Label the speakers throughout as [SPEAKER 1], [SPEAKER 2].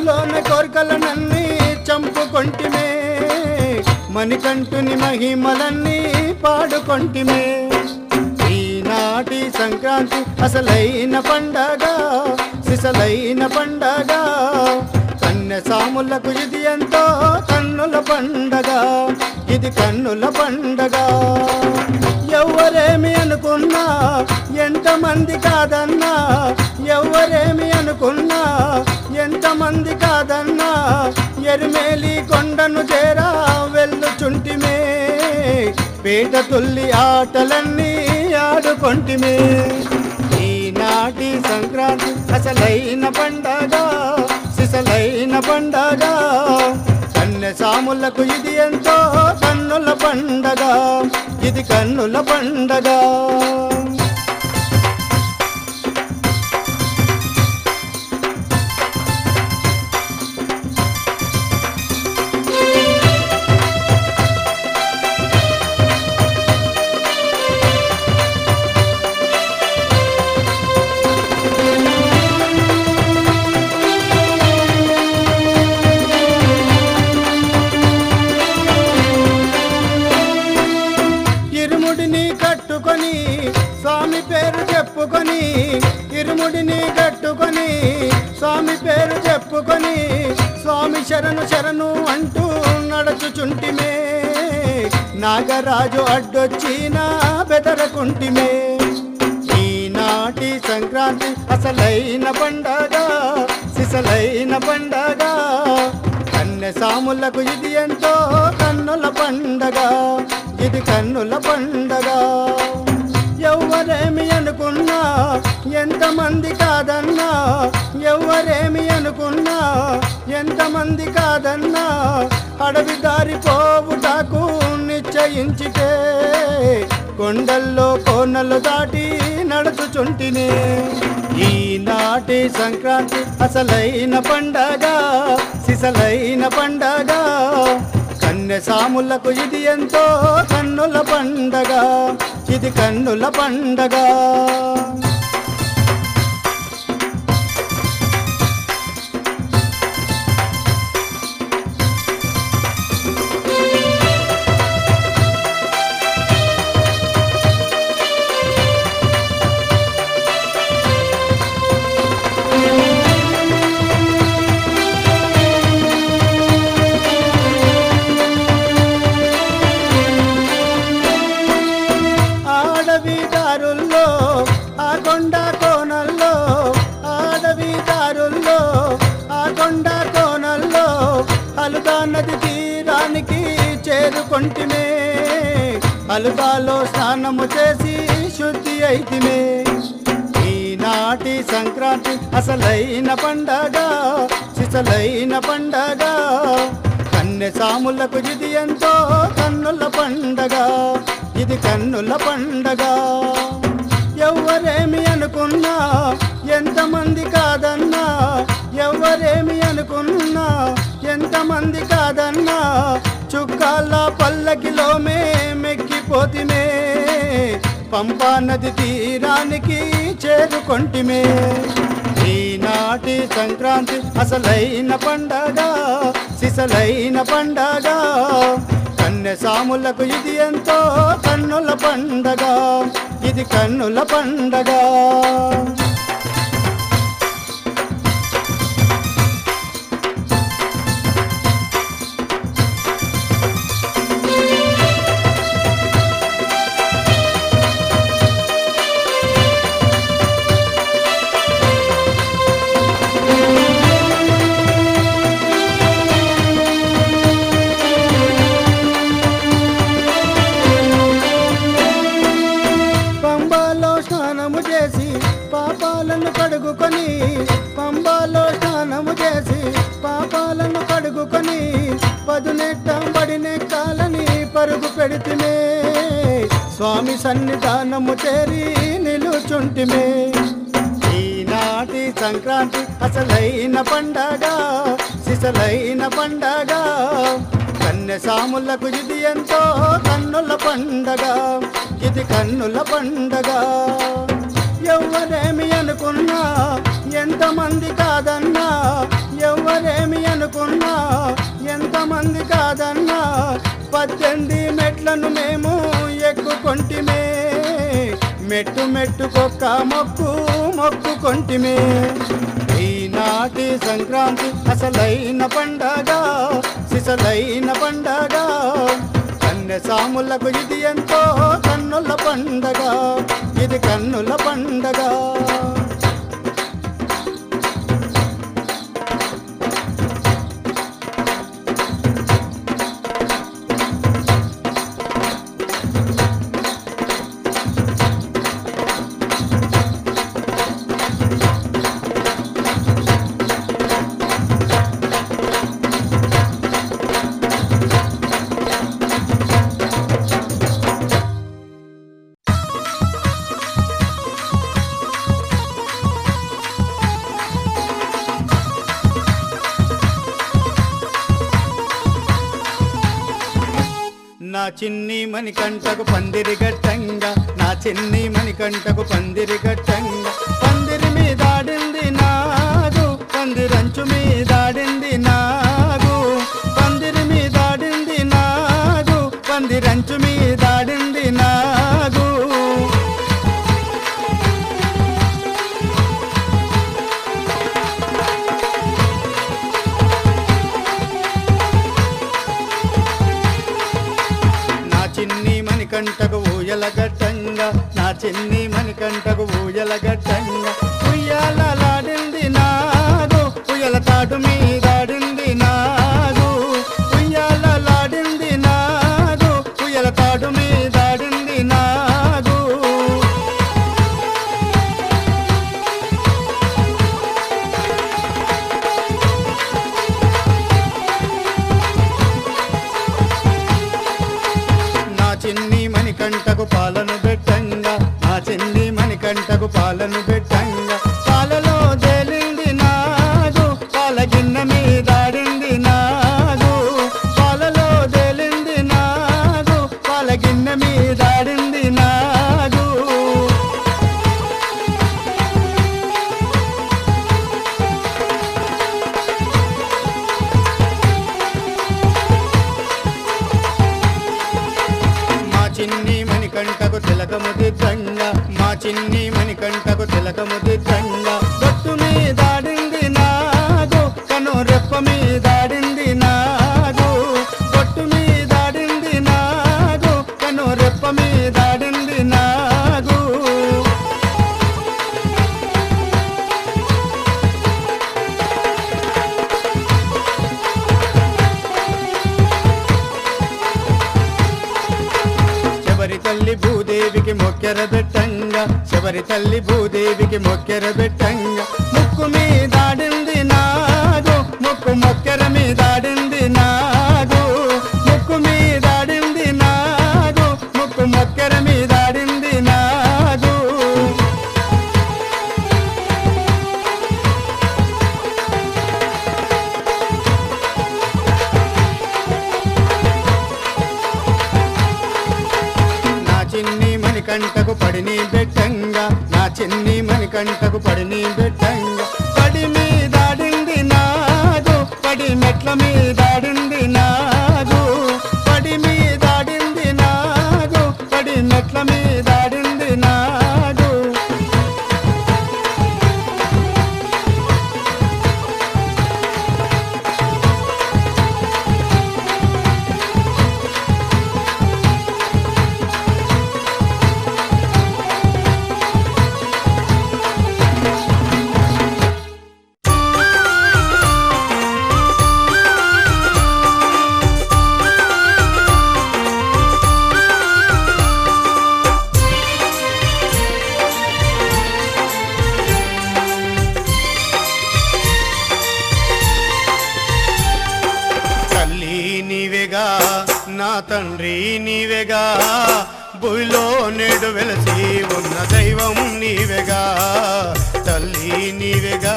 [SPEAKER 1] మనసులోన కోరికలనన్నీ చంపుకొంటిమే, మణికంఠుని మహిమలన్నీ పాడుకొంటిమే. ఈనాటి సంక్రాంతి అసలైన పండగ, సిసలైన పండగ, కన్యసాములకు ఇది ఎంతో కన్నుల పండగ, ఇది కన్నుల పండగ. ఎవరేమి అనుకున్నా, ఎంతమంది కాదన్నా, ఎవరేమి అనుకున్నా, ఎంతమంది కాదన్నా, ఎరిమేలి కొండను చేరా వెళ్ళుచుంటిమే, పేట తుల్లి ఆటలన్నీ ఆడుకొంటిమే. ఈనాటి సంక్రాంతి అసలైన పండగ, సిసలైన పండగ, కన్యసాములకు ఇది ఎంతో కన్నుల పండగ, ఇది కన్నుల పండగ. ఇరుముడిని కట్టుకొని స్వామి పేరు చెప్పుకొని, ఇరుముడిని కట్టుకొని స్వామి పేరు చెప్పుకొని, స్వామి శరణు శరణు అంటూ నడుచుచుంటిమే, నాగరాజు అడ్డొచ్చినా బెదరకుంటిమే. ఈనాటి సంక్రాంతి అసలైన పండగ, సిసలైన పండగ, కన్యసాములకు ఇది ఎంతో కన్నుల పండగ, ఇది కన్నుల పండగ. ఎవరేమి అనుకున్నా, ఎంతమంది కాదన్నా, ఎవరేమి అనుకున్నా, ఎంతమంది కాదన్నా, అడవి దారి పోవుటకు నిశ్చయించితే, కొండల్లో కోనలు దాటి నడుచుచుంటినే. ఈనాటి సంక్రాంతి అసలైన పండగ, సిసలైన పండగ, కన్యసాములకు ఇది ఎంతో కన్నుల పండగ, ఇది కన్నుల పండగ. అడవి దారుల్లో ఆ కొండ కోనల్లో, అడవి దారుల్లో ఆ కొండ కోనల్లో, అలుగా నది తీరానికి చేరుకొంటిమే, అలుగాలో స్నానము చేసి శుద్ధి అయితిమే. ఈనాటి సంక్రాంతి అసలైన పండగ, సిసలైన పండగ, కన్యసాములకు ఇది ఎంతో కన్నుల పండగ, ఇది కన్నుల పండగ. ఎవరేమి అనుకున్నా, ఎంతమంది కాదన్నా, ఎవరేమి అనుకున్నా, ఎంతమంది కాదన్నా, చుక్కాల పల్లకిలో మెక్కిపోతిమే, పంపా నది తీరానికి చేరుకొంటిమే. ఈనాటి సంక్రాంతి అసలైన పండగ, సిసలైన పండగ, కన్యసాములకు ఇది ఎంతో కన్నుల పండగ, ఇది కన్నుల పండగ. పాపాలను కడుగుకొని, పంబాలో స్నానము చేసి పాపాలను కడుగుకొని, పదునెట్టం బడినెక్కాలని పరుగు పెడితిమే, స్వామి సన్నిధానము చేరి నిలుచుంటిమే. ఈనాటి సంక్రాంతి అసలైన పండగ, సిసలైన పండగ, కన్యసాములకు ఇది ఎంతో కన్నుల పండగ, ఇది కన్నుల పండగ. ఎవరేమి అనుకున్నా, ఎంతమంది కాదన్నా, ఎవరేమి అనుకున్నా ఎంతమంది కాదన్నా 18 మెట్లను మేము ఎక్కుకొంటిమే మెట్టు మెట్టుకొక్క మొక్కుకొంటిమే ఈనాటి సంక్రాంతి అసలైన పండగ సిసలైన పండగ కన్యసాములకు ఇది ఎంతో కన్నుల పండగ ఇది కన్నుల పండగ నా చిన్ని మణికంఠకు పందిరి గట్టంగా నా చిన్ని మణికంఠకు పందిరి గట్టంగా పందిరి మీదాడింది నాగు పందిరంచు మీదాడింది నాగు పందిరి మీదాడింది నాగు పందిరంచు మీదాడింది నాగు చిన్ని మణికంఠకు ఊయల గట్టంగా నా చిన్ని మణికంఠకు ఊయల గట్టంగా ఉయ్యాలలాడింది నాగు ఉయ్యల తాడు మీదాడింది నాగు ఉయ్యాలలాడింది నాగు ఉయ్యల తాడు మీదాడింది నాగు చిన్ని మణికంఠకు పాలను పెట్టంగా నా చిన్ని మణికంఠకు పాలను పెట్టంగా పాలలో తేలింది నాగు పాల గిన్నె మీదాడింది నాగు పాలలో తేలింది నాగు పాల గిన్నె మీదాడింది నాగు చిన్ని మణికంఠకు తిలకము దిద్దంగా మా చిన్ని మణికంఠకు తిలకము దిద్దంగా గట్టు మీదాడింది నాగు కను రెప్ప మీదాడింది నాగు గట్టు మీదాడింది నాగు కను రెప్ప మీదాడింది నాగు శబరి తల్లి భూదేవికి మొక్కెర పెట్టంగా శబరి తల్లి భూదేవికి మొక్కెర పెట్టంగా ముక్కు మీదాడింది నాగు ముక్కు మొక్కెర మీదాడింది నాగు ముక్కు మీదాడింది నాగు ముక్కు మొక్కెర మీదాడింది నాగు చిన్ని మణికంఠకు పడిని పెట్టంగా నా చిన్ని మణికంఠకు పడిని పెట్టంగా పడి మీదాడింది నాగు పడి మెట్ల మీదాడింది నాగు పడి మీదాడింది నాగు పడి మెట్ల మీదాడింది నాగు నీవేగా నా తండ్రి నీవేగా భూమిలో నేడు వెలసి ఉన్న దైవం నీవేగా తల్లి నీవేగా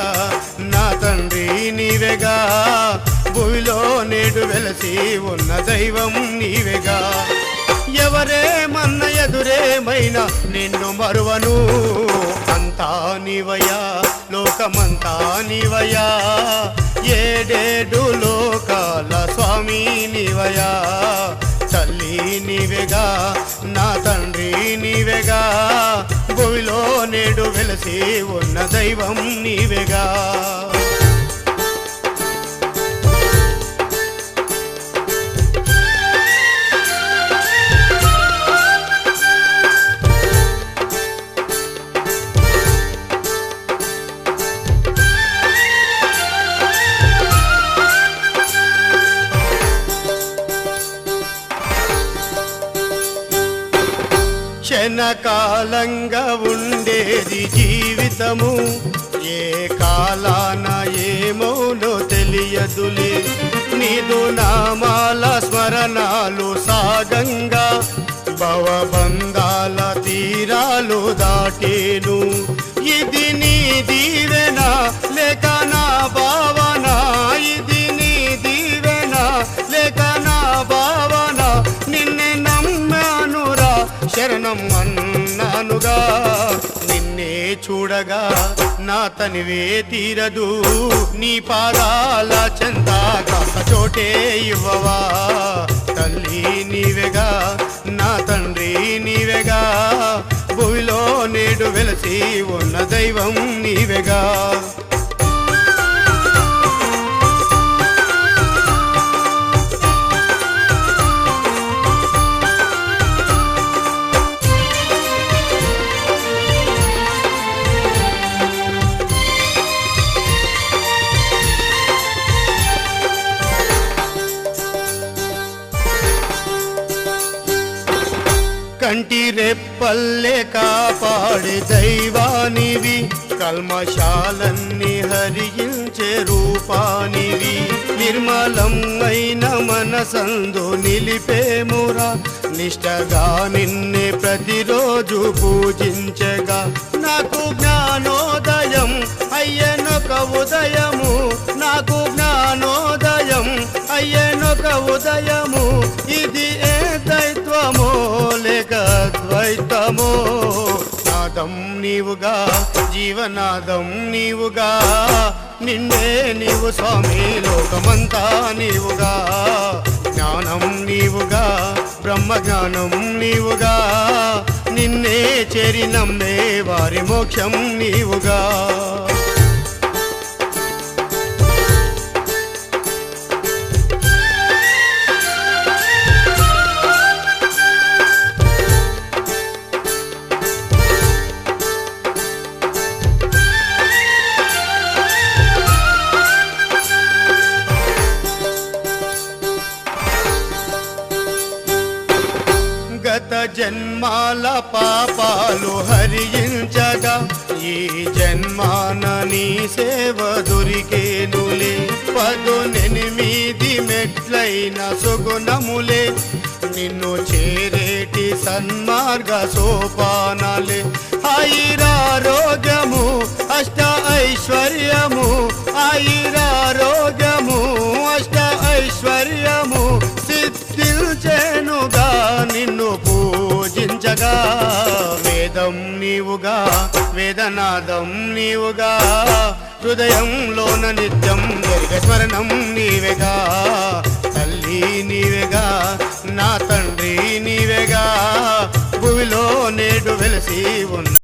[SPEAKER 1] నా తండ్రి నీవేగా భూమిలో నేడు వెలసి ఉన్న దైవం నీవేగా ఎవరేమన్న ఎదురేమైనా నిన్ను మరువను అంతా నీవయ్యా లోక లోకమంతా నీవయా, ఏడేడు లోకాల స్వామి నీవయా. తల్లి నీవెగా, నా తండ్రి నీవెగా, భూమిలో నేడు వెలసి ఉన్న దైవం నీవెగా. క్షణకాలంగా ఉండేది జీవితము, ఏ కాలాన ఏమోనో తెలియదులే. నీదు నామాల స్మరణాలు సాగంగా భవబంధాల తీరాలు దాటేను. ఇది నీ దీవెన లేక నా భావన, ఇది నీ దీవెన లేక నా భావన. నిన్నే నమ్మానురా, శరణం అన్నానుగా. నిన్నే చూడగా నా తనివే తీరదు, నీ పాదాల చెంతగా చోటే ఇవ్వవా. తల్లి నీవెగా, నా తండ్రి నీవెగా, భూమిలో నేడు వెలసి ఉన్న దైవం నీవెగా. కంటి రెప్పల్లే కాపాడే దైవానివి, కల్మశాలన్నీ హరించే రూపానివి. నిర్మలం అయిన మనసందు నిలిపేమురా, నిష్టగా నిన్నే ప్రతిరోజు పూజించగా. నాకు జ్ఞానోదయం అయ్యనొక ఉదయము, నాకు జ్ఞానోదయం అయ్యనొక ఉదయము. ఇది ఏ దైత్వమో లేక ద్వైతమో, నాదం నీవుగా, జీవనాదం నీవుగా. నిన్నే నీవు స్వామి, లోకమంతా నీవుగా. జ్ఞానం నీవుగా, బ్రహ్మ జ్ఞానం నీవుగా. నిన్నే చేరి నమ్మే వారి మోక్షం నీవుగా. గత జన్మాల పాపాలు హరించగా, ఈ జన్మాన నీ సేవ దొరికేనులే. 18 మెట్లైన సుగుణములే, నిన్ను చేరేటి సన్మార్గ సోపానాలే. ఆయురారోగ్యము అష్ట ఐశ్వర్యము, ఆయురారోగ్యము అష్ట ఐశ్వర్యము సిద్ధించేనుగా నిన్ను పూజించగా. వేదం నీవుగా, వేదనాదం నీవుగా, హృదయంలోన నిత్యం జరిగ స్మరణం నీవెగా. తల్లి నీవెగా, నా